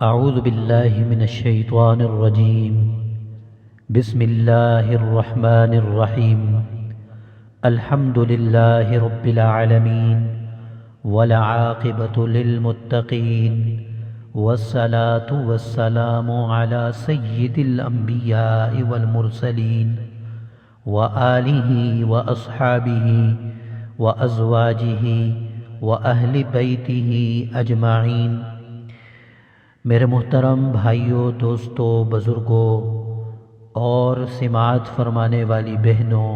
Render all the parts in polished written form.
أعوذ بالله من الشيطان الرجيم. بسم الله الرحمن الرحيم. الحمد لله رب العالمين والعاقبة للمتقين والصلاة والسلام على سيد الأنبياء والمرسلين وآله وأصحابه وأزواجه وأهل بيته أجمعين. میرے محترم بھائیوں، دوستوں، بزرگوں اور سماعت فرمانے والی بہنوں،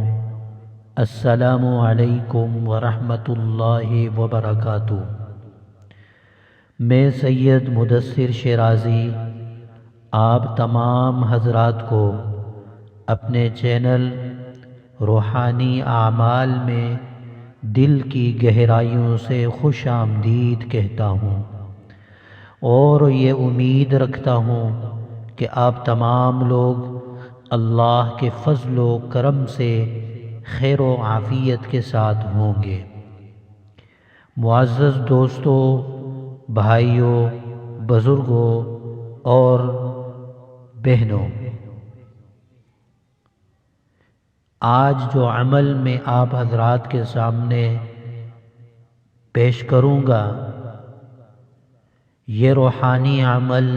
السلام علیکم ورحمۃ اللہ وبرکاتہ. میں سید مدثر شیرازی آپ تمام حضرات کو اپنے چینل روحانی اعمال میں دل کی گہرائیوں سے خوش آمدید کہتا ہوں، اور یہ امید رکھتا ہوں کہ آپ تمام لوگ اللہ کے فضل و کرم سے خیر و عافیت کے ساتھ ہوں گے. معزز دوستوں، بھائیوں، بزرگوں اور بہنوں، آج جو عمل میں آپ حضرات کے سامنے پیش کروں گا، یہ روحانی عمل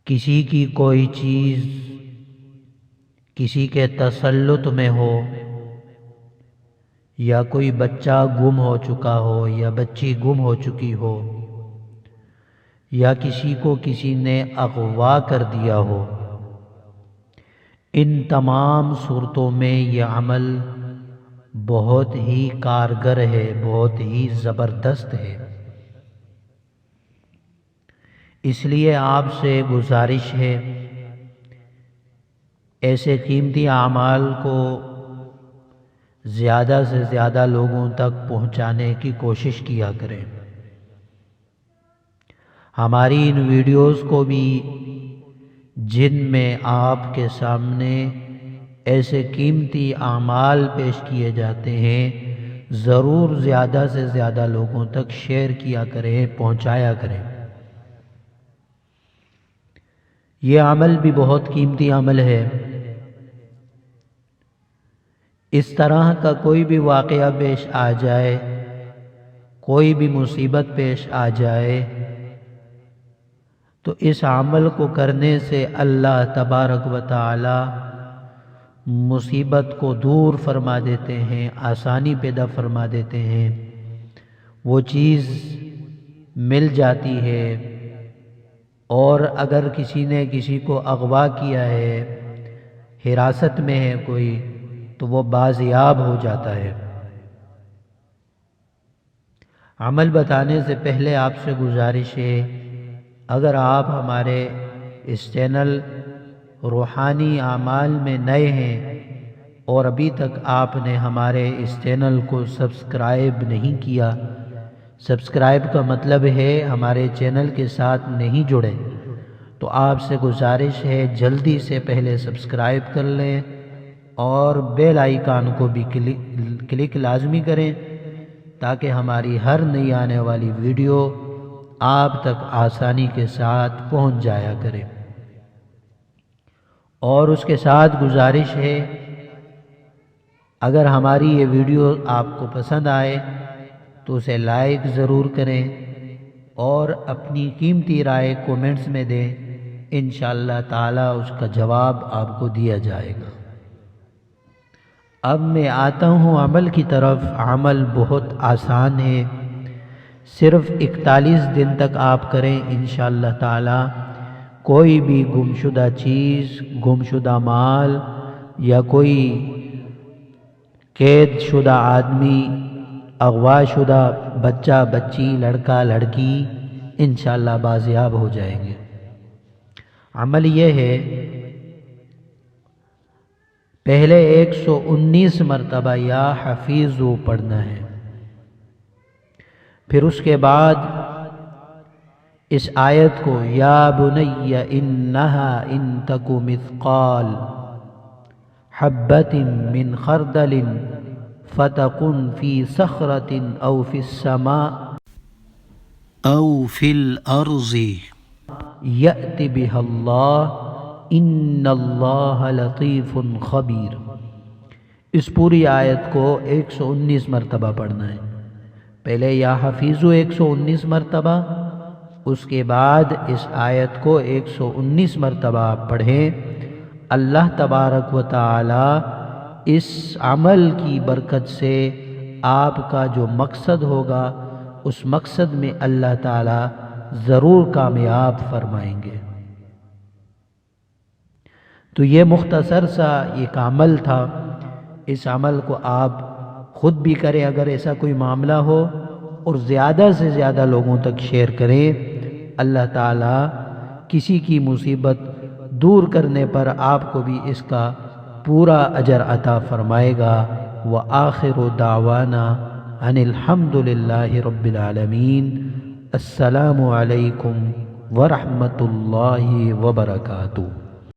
کسی کی کوئی چیز کسی کے تسلط میں ہو، یا کوئی بچہ گم ہو چکا ہو یا بچی گم ہو چکی ہو، یا کسی کو کسی نے اغوا کر دیا ہو، ان تمام صورتوں میں یہ عمل بہت ہی کارگر ہے، بہت ہی زبردست ہے. اس لیے آپ سے گزارش ہے، ایسے قیمتی اعمال کو زیادہ سے زیادہ لوگوں تک پہنچانے کی کوشش کیا کریں. ہماری ان ویڈیوز کو بھی، جن میں آپ کے سامنے ایسے قیمتی اعمال پیش کیے جاتے ہیں، ضرور زیادہ سے زیادہ لوگوں تک شیئر کیا کریں، پہنچایا کریں. یہ عمل بھی بہت قیمتی عمل ہے. اس طرح کا کوئی بھی واقعہ پیش آ جائے، کوئی بھی مصیبت پیش آ جائے، تو اس عمل کو کرنے سے اللہ تبارک و تعالی مصیبت کو دور فرما دیتے ہیں، آسانی پیدا فرما دیتے ہیں، وہ چیز مل جاتی ہے. اور اگر کسی نے کسی کو اغوا کیا ہے، حراست میں ہے کوئی، تو وہ بازیاب ہو جاتا ہے. عمل بتانے سے پہلے آپ سے گزارش ہے، اگر آپ ہمارے اس چینل روحانی اعمال میں نئے ہیں اور ابھی تک آپ نے ہمارے اس چینل کو سبسکرائب نہیں کیا، سبسکرائب کا مطلب ہے ہمارے چینل کے ساتھ نہیں جڑے، تو آپ سے گزارش ہے جلدی سے پہلے سبسکرائب کر لیں اور بیل آئیکن کو بھی کلک لازمی کریں، تاکہ ہماری ہر نئی آنے والی ویڈیو آپ تک آسانی کے ساتھ پہنچ جایا کرے. اور اس کے ساتھ گزارش ہے، اگر ہماری یہ ویڈیو آپ کو پسند آئے تو اسے لائک ضرور کریں اور اپنی قیمتی رائے کومنٹس میں دیں. انشاءاللہ تعالی اس کا جواب آپ کو دیا جائے گا. اب میں آتا ہوں عمل کی طرف. عمل بہت آسان ہے، صرف 41 دن تک آپ کریں انشاءاللہ تعالی. کوئی بھی گمشدہ چیز، گمشدہ مال یا کوئی قید شدہ آدمی، اغوا شدہ بچہ بچی، لڑکا لڑکی انشاءاللہ بازیاب ہو جائیں گے. عمل یہ ہے، پہلے 119 مرتبہ یا حفیظو پڑھنا ہے، پھر اس کے بعد اس آیت کو یا بنی انہا ان تک مثقال حبۃ من خردل فتکن فی صخرۃ او فی السماء أو في الأرض یأت بها اللہ ان اللہ لطیف خبیر۔ اس پوری آیت کو 119 مرتبہ پڑھنا ہے۔ پہلے یا حفیظو 119 مرتبہ، اس کے بعد اس آیت کو 119 مرتبہ آپ پڑھیں۔ اللہ تبارک و تعالی اس عمل کی برکت سے آپ کا جو مقصد ہوگا اس مقصد میں اللہ تعالی ضرور کامیاب فرمائیں گے۔ تو یہ مختصر سا ایک عمل تھا، اس عمل کو آپ خود بھی کریں اگر ایسا کوئی معاملہ ہو، اور زیادہ سے زیادہ لوگوں تک شیئر کریں۔ اللہ تعالی کسی کی مصیبت دور کرنے پر آپ کو بھی اس کا پورا اجر عطا فرمائے گا۔ وآخر دعوانا ان الحمد للہ رب العالمین۔ السلام علیکم ورحمۃ اللہ وبرکاتہ۔